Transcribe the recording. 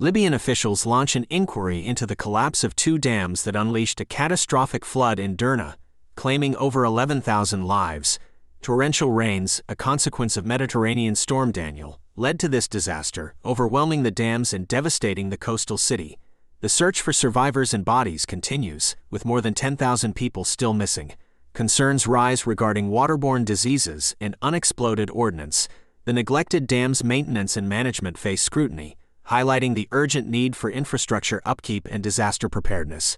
Libyan officials launch an inquiry into the collapse of two dams that unleashed a catastrophic flood in Derna, claiming over 11,000 lives. Torrential rains, a consequence of Mediterranean storm Daniel, led to this disaster, overwhelming the dams and devastating the coastal city. The search for survivors and bodies continues, with more than 10,000 people still missing. Concerns rise regarding waterborne diseases and unexploded ordnance. The neglected dams' maintenance and management face scrutiny, highlighting the urgent need for infrastructure upkeep and disaster preparedness.